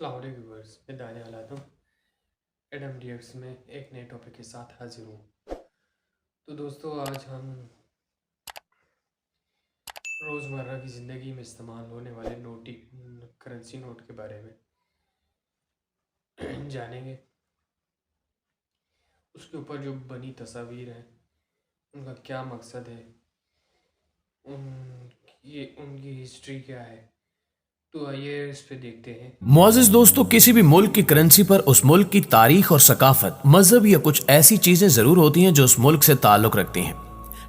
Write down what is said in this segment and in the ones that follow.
Lahori viewers मैं दानिया हालात हूँ एडम डीएक्स में एक नए टॉपिक के साथ हाजिर हूँ। तो दोस्तों आज हम रोज़मर्रा की ज़िंदगी में इस्तेमाल होने वाले करेंसी नोट के बारे में जानेंगे। उसके ऊपर जो बनी तस्वीर हैं उनका क्या मकसद है, उनकी हिस्ट्री क्या है, तो आइए इस पे देखते हैं। मुअज़्ज़िज़ दोस्तों, किसी भी मुल्क की करेंसी पर उस मुल्क की तारीख और सकाफत, मजहब या कुछ ऐसी चीजें जरूर होती हैं जो उस मुल्क से ताल्लुक रखती हैं।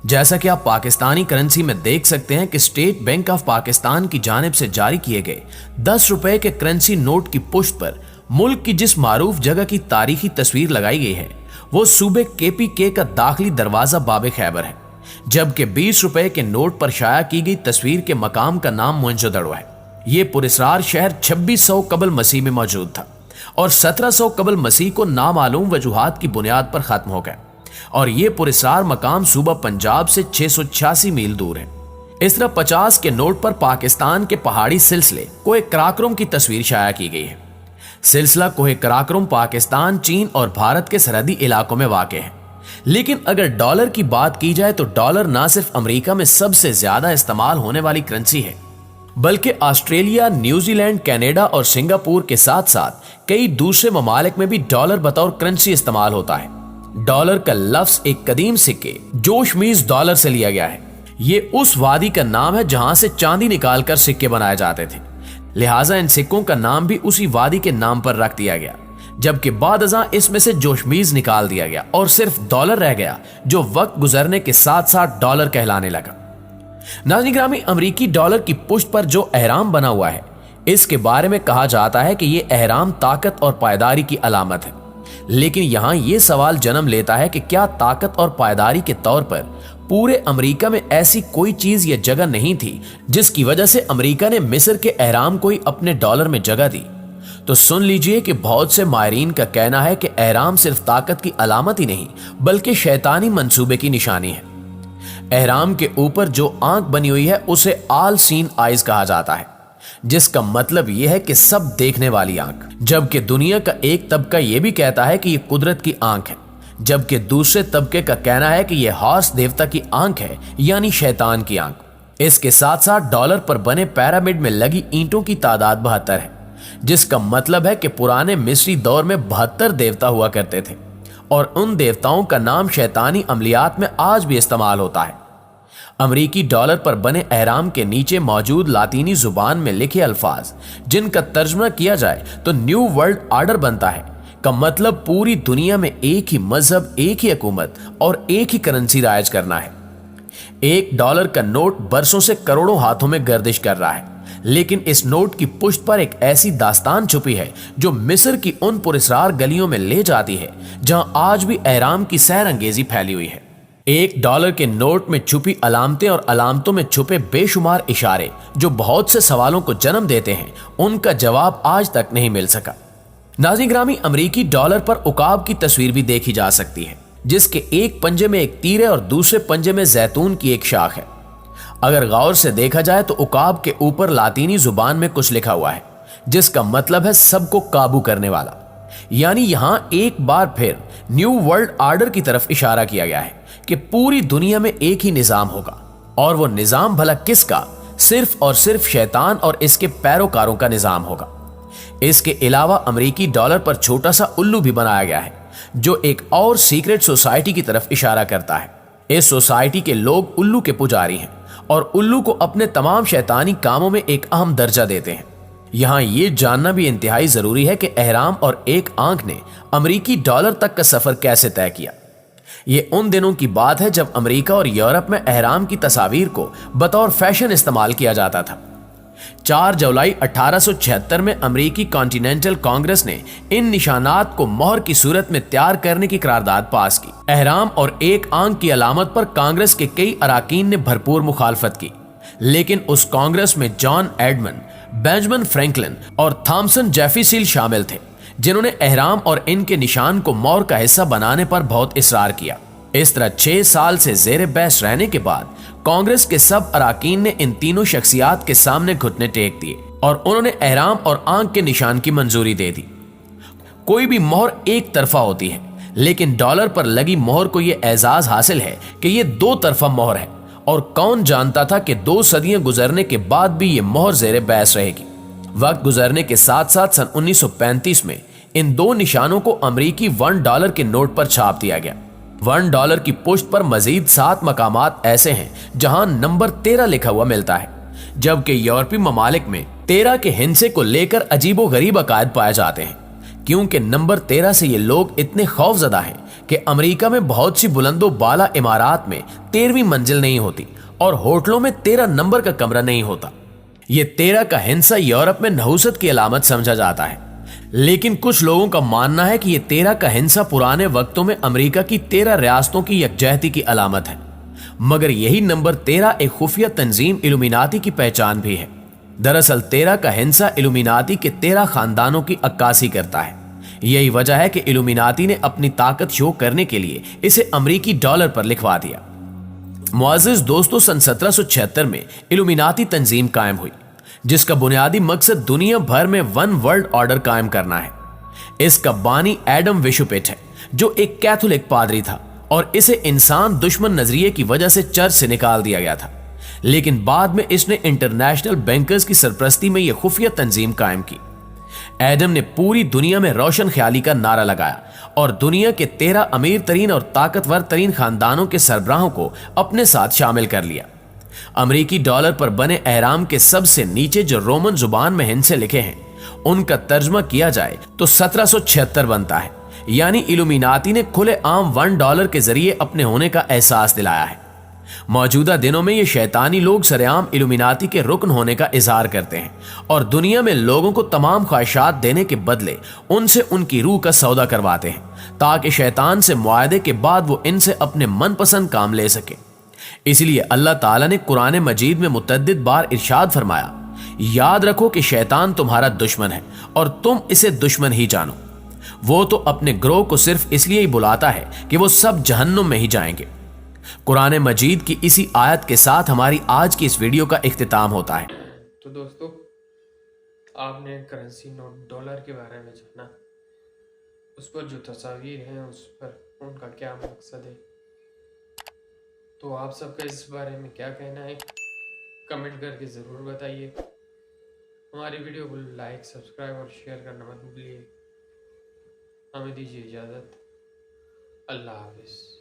जैसा कि आप पाकिस्तानी करेंसी में देख सकते हैं कि स्टेट बैंक ऑफ पाकिस्तान की जानिब से जारी किए गए 10 रुपए के करेंसी नोट की पुष्ट पर मुल्क की जिस मारूफ जगह की तारीखी तस्वीर लगाई गई है वो सूबे KPK का दाखिली दरवाजा बाब खैबर है, जबकि 20 रुपए के नोट पर शाया की गई तस्वीर के मकाम का नाम मोहनजोदड़ो है। ये पुरस्रार शहर 2600 कबल मसीह में मौजूद था और 1700 कबल मसीह को नामालूम वजूहात की बुनियाद पर खत्म हो गया और ये पुरस्रार मकाम सूबा पंजाब से 686 मील दूर है। इस तरह 50 के नोट पर पाकिस्तान के पहाड़ी सिलसिले कोहे कराकोरम की तस्वीर शाया की गई है। सिलसिला कोहे कराकोरम पाकिस्तान, चीन और भारत के सरहदी इलाकों में वाक़ है। लेकिन अगर डॉलर की बात की जाए तो डॉलर न सिर्फ अमेरिका में सबसे ज्यादा इस्तेमाल होने वाली करेंसी है बल्कि ऑस्ट्रेलिया, न्यूजीलैंड, कनाडा और सिंगापुर के साथ साथ कई दूसरे ममालिक में भी डॉलर बतौर करेंसी इस्तेमाल होता है। डॉलर का लफ्ज एक कदीम सिक्के जोशमीज डॉलर से लिया गया है। ये उस वादी का नाम है जहां से चांदी निकालकर सिक्के बनाए जाते थे, लिहाजा इन सिक्कों का नाम भी उसी वादी के नाम पर रख दिया गया। जबकि बाद अज़ां इसमें से जोशमीज निकाल दिया गया और सिर्फ डॉलर रह गया जो वक्त गुजरने के साथ साथ डॉलर कहलाने लगा। नाज़रीन ग्रामी, अमरीकी डॉलर की पुष्ट पर जो एहराम बना हुआ है इसके बारे में कहा जाता है कि यह एहराम ताकत और पायदारी की अलामत है। लेकिन यहां यह सवाल जन्म लेता है कि क्या ताकत और पायदारी के तौर पर पूरे अमेरिका में ऐसी कोई चीज या जगह नहीं थी जिसकी वजह से अमेरिका ने मिस्र के एहराम को ही अपने डॉलर में जगह दी? तो सुन लीजिए कि बहुत से माहिरीन का कहना है कि एहराम सिर्फ ताकत की अलामत ही नहीं बल्कि शैतानी मंसूबे की निशानी है। एहराम के ऊपर जो आंख बनी हुई है उसे ऑल सीन आइज कहा जाता है, जिसका मतलब यह है कि सब देखने वाली आंख। जबकि दुनिया का एक तबका यह भी कहता है कि यह कुदरत की आंख है, जबकि दूसरे तबके का कहना है कि यह हॉर्स देवता की आंख है, यानी शैतान की आंख। इसके साथ साथ डॉलर पर बने पिरामिड में लगी ईंटों की तादाद 72 है, जिसका मतलब है कि पुराने मिस्री दौर में 72 देवता हुआ करते थे और उन देवताओं का नाम शैतानी अमलियात में आज भी इस्तेमाल होता है। अमरीकी डॉलर पर बने एहराम के नीचे मौजूद लातीनी जुबान में लिखे अल्फाज जिनका तर्जुमा किया जाए तो न्यू वर्ल्ड ऑर्डर बनता है का मतलब पूरी दुनिया में एक ही मजहब, एक ही हुकूमत और एक ही करेंसी राइज करना है। $1 का नोट बरसों से करोड़ों हाथों में गर्दिश कर रहा है, लेकिन इस नोट की पुष्ट पर एक ऐसी दास्तान छुपी है जो मिस्र की उन पुरस्रार गलियों में ले जाती है जहां आज भी एहराम की सैर अंगेजी फैली हुई है। $1 के नोट में छुपी अलामतें और अलामतों में छुपे बेशुमार इशारे जो बहुत से सवालों को जन्म देते हैं, उनका जवाब आज तक नहीं मिल सका। नाज़रीन ग्रामी, अमरीकी डॉलर पर उकाब की तस्वीर भी देखी जा सकती है, जिसके एक पंजे में एक तीर है और दूसरे पंजे में जैतून की एक शाख है। अगर गौर से देखा जाए तो उकाब के ऊपर लातीनी जुबान में कुछ लिखा हुआ है जिसका मतलब है सबको काबू करने वाला, यानी यहां एक बार फिर न्यू वर्ल्ड ऑर्डर की तरफ इशारा किया गया है कि पूरी दुनिया में एक ही निजाम होगा और वो निजाम भला किसका? सिर्फ और सिर्फ शैतान और इसके पैरोकारों का निजाम होगा। इसके अलावा अमेरिकी डॉलर पर छोटा सा उल्लू भी बनाया गया है जो एक और सीक्रेट सोसाइटी की तरफ इशारा करता है। इस सोसाइटी के लोग उल्लू के पुजारी हैं और उल्लू को अपने तमाम शैतानी कामों में एक अहम दर्जा देते हैं। यहां यह जानना भी इंतहाई जरूरी है कि एहराम और एक आंख ने अमेरिकी डॉलर तक का सफर कैसे तय किया। ये उन दिनों की बात है जब अमेरिका और यूरोप में एहराम की तस्वीर को बतौर फैशन इस्तेमाल किया जाता था। 4 जुलाई 1876 में अमेरिकी कॉन्टिनेंटल कांग्रेस ने इन निशानात को मोहर की सूरत में तैयार करने की करारदाद पास की। एहराम और एक आंख की अलामत पर कांग्रेस के कई अराकीन ने भरपूर मुखालफत की, लेकिन उस कांग्रेस में जॉन एडमंड, बेंजामिन फ्रैंकलिन और थॉमसन जेफरसन शामिल थे, जिन्होंने एहराम और इनके निशान को मोहर का हिस्सा बनाने पर बहुत इसरार किया। इस तरह 6 साल से जेर बहस रहने के बाद कांग्रेस के सब अराकीन ने इन तीनों शख्सियात के सामने घुटने टेक दिए और उन्होंने एहराम और आंख के निशान की मंजूरी दे दी। कोई भी मोहर एक तरफा होती है, लेकिन डॉलर पर लगी मोहर को यह एजाज हासिल है कि यह दो तरफा मोहर है, और कौन जानता था कि 2 सदियां गुजरने के बाद भी यह मोहर ज़ेरे बहस रहेगी। वक्त गुजरने के साथ साथ सन 1935 में इन 2 निशानों को अमेरिकी $1 के नोट पर छाप दिया गया। $1 की पुश्त पर मजीद 7 मकामात ऐसे हैं जहां नंबर 13 लिखा हुआ मिलता है, जबकि यूरोपीय ममालिक में 13 के हिंसे को लेकर अजीबो गरीब अकायद पाए जाते हैं, क्योंकि नंबर 13 से ये लोग इतने खौफजदा हैं कि अमेरिका में बहुत सी बुलंदो बाला इमारात में 13वीं मंजिल नहीं होती और होटलों में 13 नंबर का कमरा नहीं होता। ये 13 का हिंसा यूरोप में नहुसत की अलामत समझा जाता है, लेकिन कुछ लोगों का मानना है कि ये 13 का हिंसा पुराने वक्तों में अमेरिका की 13 रियासतों की यकजहती की अलामत है। मगर यही नंबर 13 एक खुफिया तंजीम इल्यूमिनाती की पहचान भी है। दरअसल 13 का हिंसा इल्यूमिनाती के 13 खानदानों की अक्कासी करता है। यही वजह है कि इल्यूमिनाती ने अपनी ताकत शो करने के लिए इसे अमेरिकी डॉलर पर लिखवा दिया। मुअज़्ज़िज़ दोस्तों, सन 1776 में इल्यूमिनाती तंजीम कायम हुई, जिसका बुनियादी मकसद दुनिया भर में वन वर्ल्ड ऑर्डर कायम करना है। इसका बानी एडम विशुपिट है, जो एक कैथोलिक पादरी था, और इसे इंसान दुश्मन नजरिए की वजह से चर्च से निकाल दिया गया था। लेकिन बाद में इसने इंटरनेशनल बैंकर्स की सरपरस्ती में यह खुफिया तंजीम कायम की। एडम ने पूरी दुनिया में रोशन ख्याली का नारा लगाया और दुनिया के 13 अमीर तरीन और ताकतवर तरीन खानदानों के सरबराहों को अपने साथ शामिल कर लिया। अमेरिकी डॉलर पर बने एहराम के सबसे नीचे जो रोमन जुबान में हिंसे लिखे हैं, उनका तर्जमा किया जाए तो 1776 बनता है। यानी इल्यूमिनाती ने खुले आम $1 के जरिए अपने होने का एहसास दिलाया है। मौजूदा दिनों में ये शैतानी लोग सरेआम इल्यूमिनाती के रुकन होने का इजहार करते हैं और दुनिया में लोगों को तमाम ख्वाहिशात देने के बदले उनसे उनकी रूह का सौदा करवाते हैं, ताकि शैतान से मुआहदे के बाद वो इनसे अपने मनपसंद काम ले सके। इसलिए अल्लाह ताला ने कुरान मजीद में मुतअद्दिद बार इरशाद फरमाया, याद रखो कि शैतान तुम्हारा दुश्मन है और तुम इसे दुश्मन ही जानो। वो तो अपने ग्रोह को सिर्फ इसलिए ही बुलाता है कि वो सब जहन्नुम में ही जाएंगे। कुरान मजीद की इसी आयत के साथ हमारी आज की इस वीडियो का इख्तिताम होता है। तो दोस्तों, आपने करेंसी नोट डॉलर के बारे में जाना, उस पर जो तस्वीर हैं उस पर उनका क्या मकसद है, तो आप सबका इस बारे में क्या कहना है कमेंट करके ज़रूर बताइए। हमारी वीडियो को लाइक, सब्सक्राइब और शेयर करना मत भूलिए। हमें दीजिए इजाज़त। अल्लाह हाफिज़।